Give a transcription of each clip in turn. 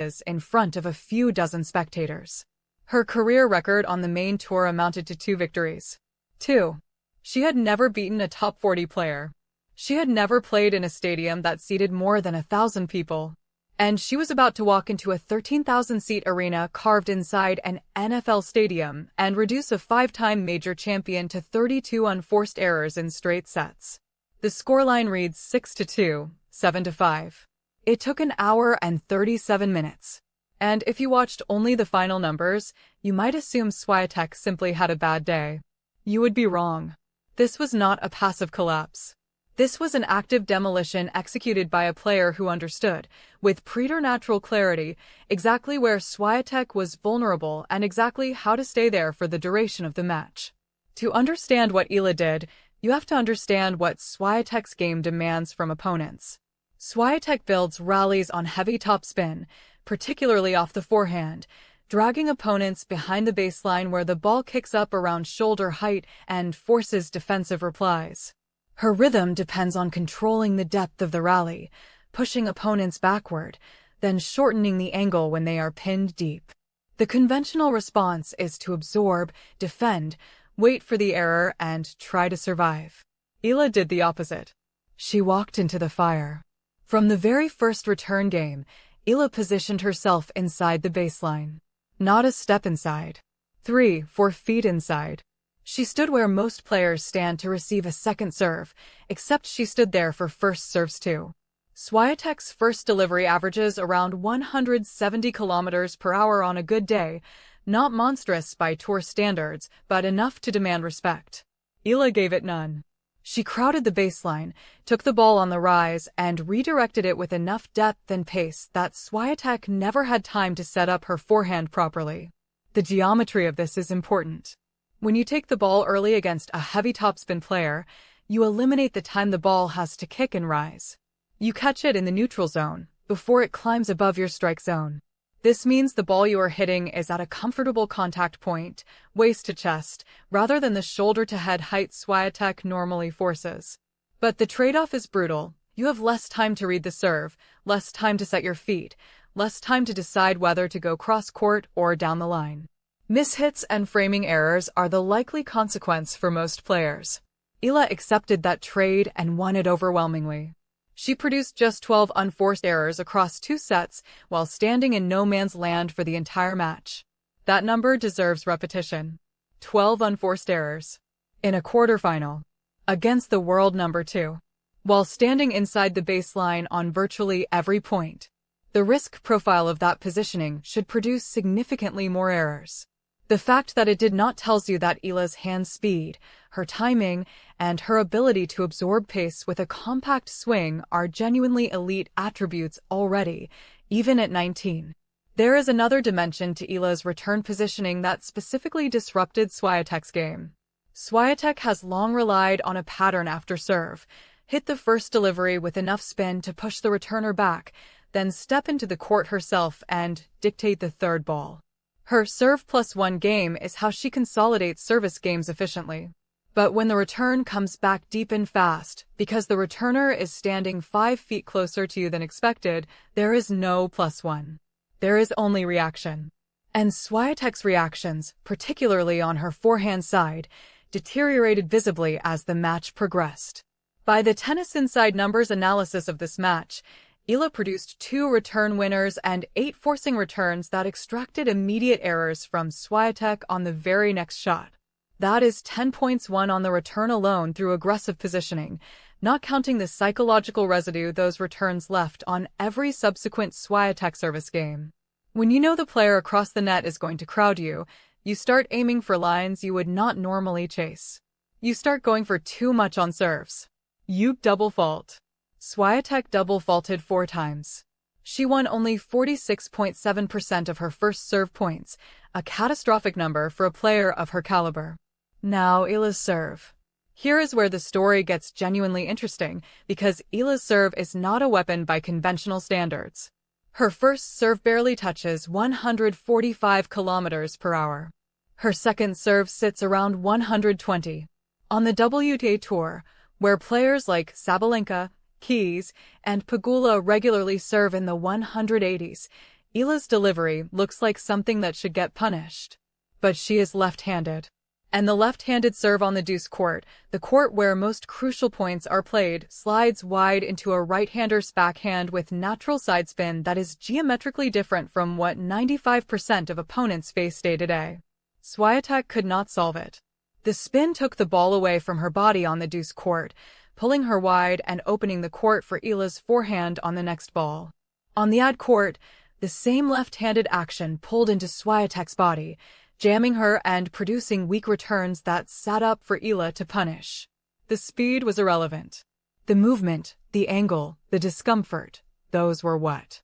in front of a few dozen spectators. Her career record on the main tour amounted to 2 victories. 2. She had never beaten a top 40 player. She had never played in a stadium that seated more than 1,000 people. And she was about to walk into a 13,000-seat arena carved inside an NFL stadium and reduce a 5-time major champion to 32 unforced errors in straight sets. The scoreline reads 6-2, 7-5. It took an hour and 37 minutes. And if you watched only the final numbers, you might assume Swiatek simply had a bad day. You would be wrong. This was not a passive collapse. This was an active demolition executed by a player who understood, with preternatural clarity, exactly where Swiatek was vulnerable and exactly how to stay there for the duration of the match. To understand what Eala did, you have to understand what Swiatek's game demands from opponents. Swiatek builds rallies on heavy topspin, particularly off the forehand, dragging opponents behind the baseline where the ball kicks up around shoulder height and forces defensive replies. Her rhythm depends on controlling the depth of the rally, pushing opponents backward, then shortening the angle when they are pinned deep. The conventional response is to absorb, defend, wait for the error, and try to survive. Eala did the opposite. She walked into the fire. From the very first return game, Eala positioned herself inside the baseline. Not a step inside. 3-4 feet inside. She stood where most players stand to receive a second serve, except she stood there for first serves too. Swiatek's first delivery averages around 170 kilometers per hour on a good day, not monstrous by tour standards, but enough to demand respect. Eala gave it none. She crowded the baseline, took the ball on the rise, and redirected it with enough depth and pace that Swiatek never had time to set up her forehand properly. The geometry of this is important. When you take the ball early against a heavy topspin player, you eliminate the time the ball has to kick and rise. You catch it in the neutral zone, before it climbs above your strike zone. This means the ball you are hitting is at a comfortable contact point, waist to chest, rather than the shoulder-to-head height Swiatek normally forces. But the trade-off is brutal. You have less time to read the serve, less time to set your feet, less time to decide whether to go cross-court or down the line. Mishits and framing errors are the likely consequence for most players. Eala accepted that trade and won it overwhelmingly. She produced just 12 unforced errors across 2 sets while standing in no man's land for the entire match. That number deserves repetition. 12 unforced errors. In a quarterfinal. Against the world number 2. While standing inside the baseline on virtually every point. The risk profile of that positioning should produce significantly more errors. The fact that it did not tells you that Eala's hand speed, her timing, and her ability to absorb pace with a compact swing are genuinely elite attributes already, even at 19. There is another dimension to Eala's return positioning that specifically disrupted Swiatek's game. Swiatek has long relied on a pattern after serve, hit the first delivery with enough spin to push the returner back, then step into the court herself and dictate the third ball. Her serve+1 game is how she consolidates service games efficiently. But when the return comes back deep and fast, because the returner is standing 5 feet closer to you than expected, there is no +1. There is only reaction. And Swiatek's reactions, particularly on her forehand side, deteriorated visibly as the match progressed. By the Tennis Inside numbers analysis of this match, Eala produced 2 return winners and 8 forcing returns that extracted immediate errors from Swiatek on the very next shot. That is 10 points won on the return alone through aggressive positioning, not counting the psychological residue those returns left on every subsequent Swiatek service game. When you know the player across the net is going to crowd you, you start aiming for lines you would not normally chase. You start going for too much on serves. You double fault. Swiatek double faulted 4 times. She won only 46.7% of her first serve points, a catastrophic number for a player of her caliber. Now Eala's serve. Here is where the story gets genuinely interesting, because Eala's serve is not a weapon by conventional standards. Her first serve barely touches 145 kilometers per hour. Her second serve sits around 120. On the WTA Tour, where players like Sabalenka, Keys, and Pegula regularly serve in the 180s, Eala's delivery looks like something that should get punished. But she is left-handed. And the left-handed serve on the deuce court, the court where most crucial points are played, slides wide into a right-hander's backhand with natural side spin that is geometrically different from what 95% of opponents face day-to-day. Swiatek could not solve it. The spin took the ball away from her body on the deuce court, pulling her wide and opening the court for Eala's forehand on the next ball. On the ad court, the same left-handed action pulled into Swiatek's body, jamming her and producing weak returns that sat up for Eala to punish. The speed was irrelevant. The movement, the angle, the discomfort, those were what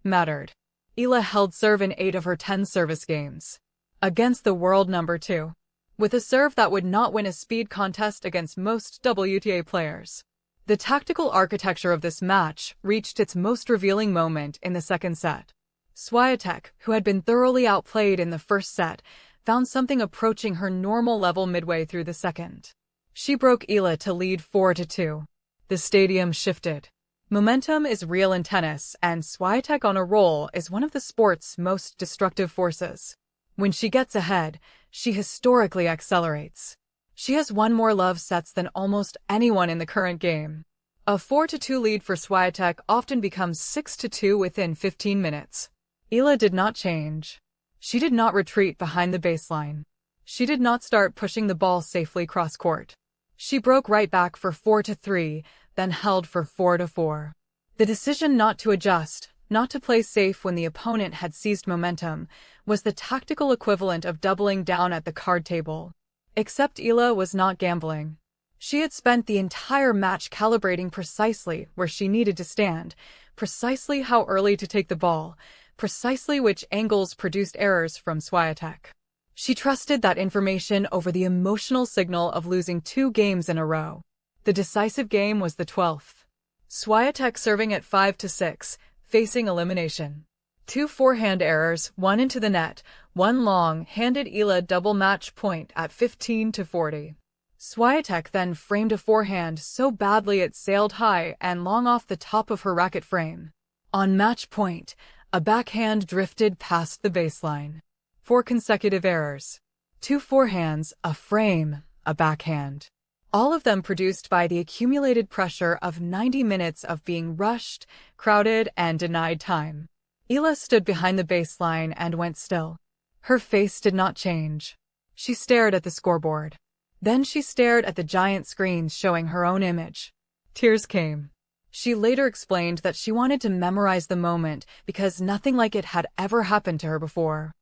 mattered. Eala held serve in 8 of her 10 service games. Against the world number 2. With a serve that would not win a speed contest against most WTA players. The tactical architecture of this match reached its most revealing moment in the second set. Swiatek, who had been thoroughly outplayed in the first set, found something approaching her normal level midway through the second. She broke Eala to lead 4-2. The stadium shifted. Momentum is real in tennis, and Swiatek on a roll is one of the sport's most destructive forces. When she gets ahead, she historically accelerates. She has won more love sets than almost anyone in the current game. A 4-2 lead for Swiatek often becomes 6-2 within 15 minutes. Eala did not change. She did not retreat behind the baseline. She did not start pushing the ball safely cross-court. She broke right back for 4-3, then held for 4-4. The decision not to adjust, not to play safe when the opponent had seized momentum, was the tactical equivalent of doubling down at the card table. Except Eala was not gambling. She had spent the entire match calibrating precisely where she needed to stand, precisely how early to take the ball, precisely which angles produced errors from Swiatek. She trusted that information over the emotional signal of losing 2 games in a row. The decisive game was the 12th. Swiatek serving at 5-6, facing elimination. 2 forehand errors, 1 into the net, 1 long, handed Eala double match point at 15-40. Swiatek then framed a forehand so badly it sailed high and long off the top of her racket frame. On match point, a backhand drifted past the baseline. 4 consecutive errors. 2 forehands, a frame, a backhand. All of them produced by the accumulated pressure of 90 minutes of being rushed, crowded, and denied time. Eala stood behind the baseline and went still. Her face did not change. She stared at the scoreboard. Then she stared at the giant screens showing her own image. Tears came. She later explained that she wanted to memorize the moment because nothing like it had ever happened to her before.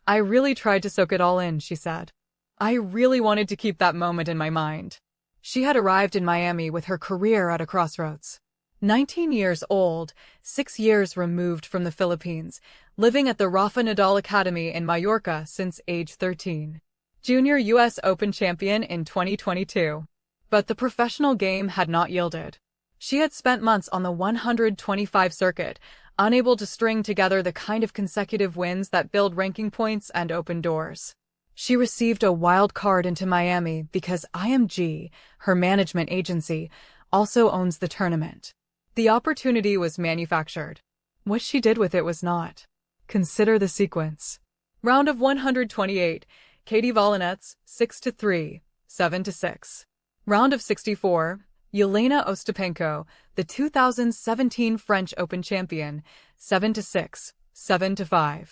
I really tried to soak it all in, she said. I really wanted to keep that moment in my mind. She had arrived in Miami with her career at a crossroads. 19 years old, 6 years removed from the Philippines, living at the Rafa Nadal Academy in Mallorca since age 13. Junior U.S. Open champion in 2022. But the professional game had not yielded. She had spent months on the 125 circuit, unable to string together the kind of consecutive wins that build ranking points and open doors. She received a wild card into Miami because IMG, her management agency, also owns the tournament. The opportunity was manufactured. What she did with it was not. Consider the sequence. Round of 128, Katie Volinets, 6-3, 7-6. Round of 64, Yelena Ostapenko, the 2017 French Open champion, 7-6, 7-5.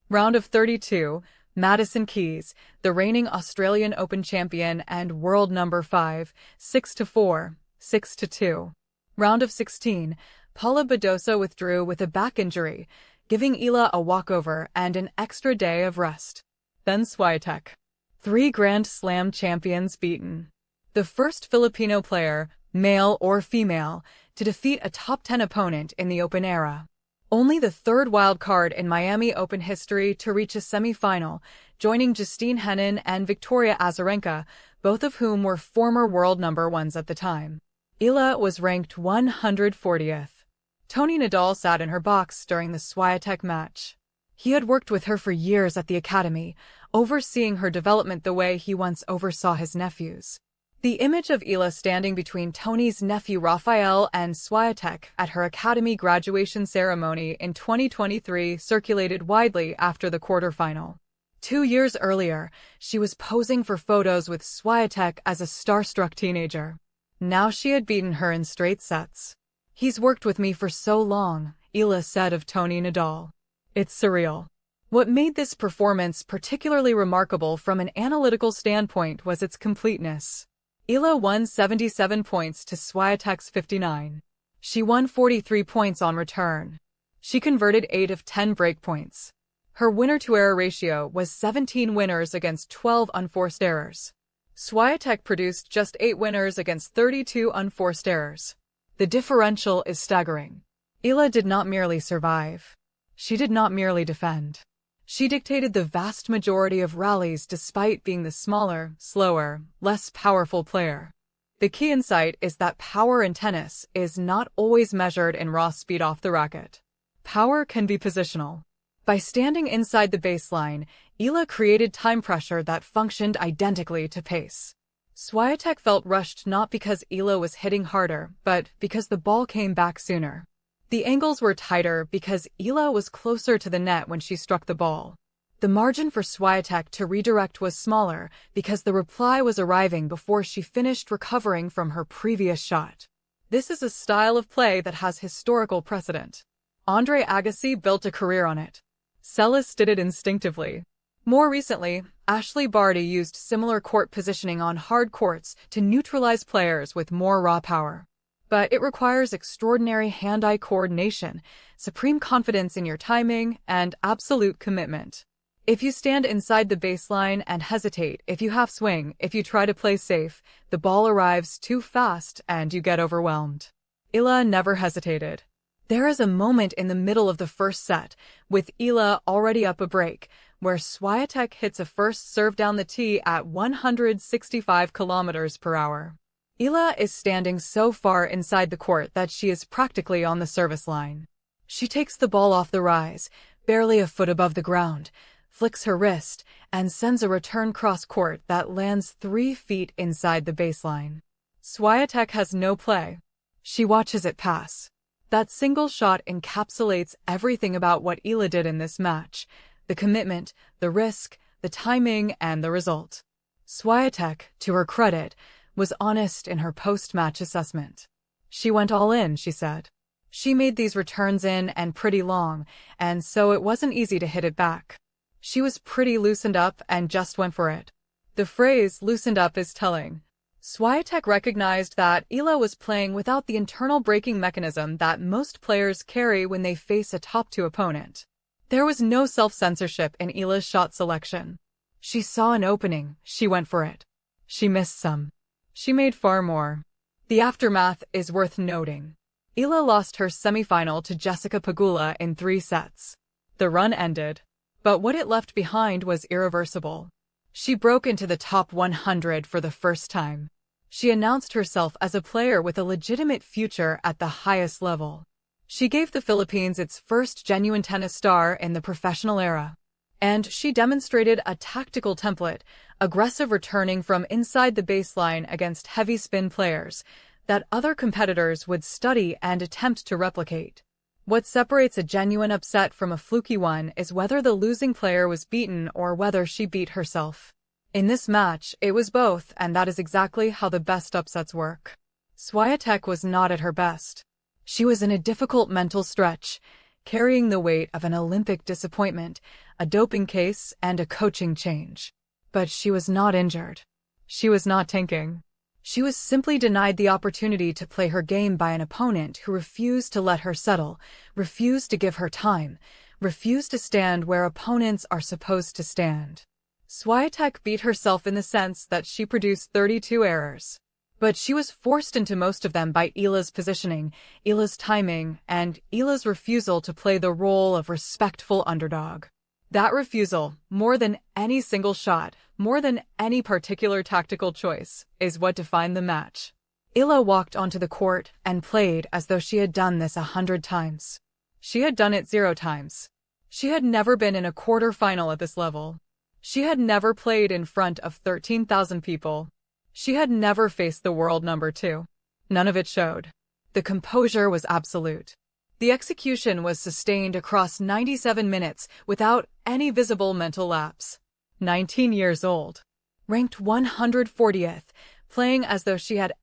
Round of 32, Madison Keys, the reigning Australian Open champion and world number 5, 6-4, 6-2. Round of 16, Paula Badosa withdrew with a back injury, giving Eala a walkover and an extra day of rest. Then Swiatek. 3 Grand Slam champions beaten. The first Filipino player, male or female, to defeat a top 10 opponent in the Open era. Only the 3rd wild card in Miami Open history to reach a semi-final, joining Justine Henin and Victoria Azarenka, both of whom were former world number 1s at the time. Eala was ranked 140th. Tony Nadal sat in her box during the Swiatek match. He had worked with her for years at the academy, overseeing her development the way he once oversaw his nephews. The image of Eala standing between Tony's nephew Rafael and Swiatek at her academy graduation ceremony in 2023 circulated widely after the quarterfinal. 2 years earlier, she was posing for photos with Swiatek as a starstruck teenager. Now she had beaten her in straight sets. "He's worked with me for so long," Eala said of Tony Nadal. "It's surreal." What made this performance particularly remarkable from an analytical standpoint was its completeness. Eala won 77 points to Swiatek's 59. She won 43 points on return. She converted 8 of 10 breakpoints. Her winner-to-error ratio was 17 winners against 12 unforced errors. Swiatek produced just 8 winners against 32 unforced errors. The differential is staggering. Eala did not merely survive. She did not merely defend. She dictated the vast majority of rallies despite being the smaller, slower, less powerful player. The key insight is that power in tennis is not always measured in raw speed off the racket. Power can be positional. By standing inside the baseline, Eala created time pressure that functioned identically to pace. Swiatek felt rushed not because Eala was hitting harder, but because the ball came back sooner. The angles were tighter because Eala was closer to the net when she struck the ball. The margin for Swiatek to redirect was smaller because the reply was arriving before she finished recovering from her previous shot. This is a style of play that has historical precedent. Andre Agassi built a career on it. Seles did it instinctively. More recently, Ashley Barty used similar court positioning on hard courts to neutralize players with more raw power. But it requires extraordinary hand-eye coordination, supreme confidence in your timing, and absolute commitment. If you stand inside the baseline and hesitate, if you half-swing, if you try to play safe, the ball arrives too fast and you get overwhelmed. Eala never hesitated. There is a moment in the middle of the first set, with Eala already up a break, where Swiatek hits a first serve down the tee at 165 km/h. Eala is standing so far inside the court that she is practically on the service line. She takes the ball off the rise, barely a foot above the ground, flicks her wrist, and sends a return cross-court that lands 3 feet inside the baseline. Swiatek has no play. She watches it pass. That single shot encapsulates everything about what Eala did in this match: the commitment, the risk, the timing, and the result. Swiatek, to her credit, was honest in her post-match assessment. "She went all in," she said. "She made these returns in and pretty long, and so it wasn't easy to hit it back. She was pretty loosened up and just went for it." The phrase "loosened up" is telling. Swiatek recognized that Eala was playing without the internal braking mechanism that most players carry when they face a top-2 opponent. There was no self-censorship in Eala's shot selection. She saw an opening, she went for it. She missed some. She made far more. The aftermath is worth noting. Eala lost her semifinal to Jessica Pegula in 3 sets. The run ended, but what it left behind was irreversible. She broke into the top 100 for the first time. She announced herself as a player with a legitimate future at the highest level. She gave the Philippines its first genuine tennis star in the professional era. And she demonstrated a tactical template, aggressive returning from inside the baseline against heavy spin players, that other competitors would study and attempt to replicate. What separates a genuine upset from a fluky one is whether the losing player was beaten or whether she beat herself. In this match, it was both, and that is exactly how the best upsets work. Swiatek was not at her best. She was in a difficult mental stretch, carrying the weight of an Olympic disappointment, a doping case, and a coaching change. But she was not injured. She was not tanking. She was simply denied the opportunity to play her game by an opponent who refused to let her settle, refused to give her time, refused to stand where opponents are supposed to stand. Swiatek beat herself in the sense that she produced 32 errors. But she was forced into most of them by Eala's positioning, Eala's timing, and Eala's refusal to play the role of respectful underdog. That refusal, more than any single shot, more than any particular tactical choice, is what defined the match. Eala walked onto the court and played as though she had done this 100 times. She had done it 0 times. She had never been in a quarter-final at this level. She had never played in front of 13,000 people. She had never faced the world number 2. None of it showed. The composure was absolute. The execution was sustained across 97 minutes without any visible mental lapse. 19 years old. Ranked 140th, playing as though she had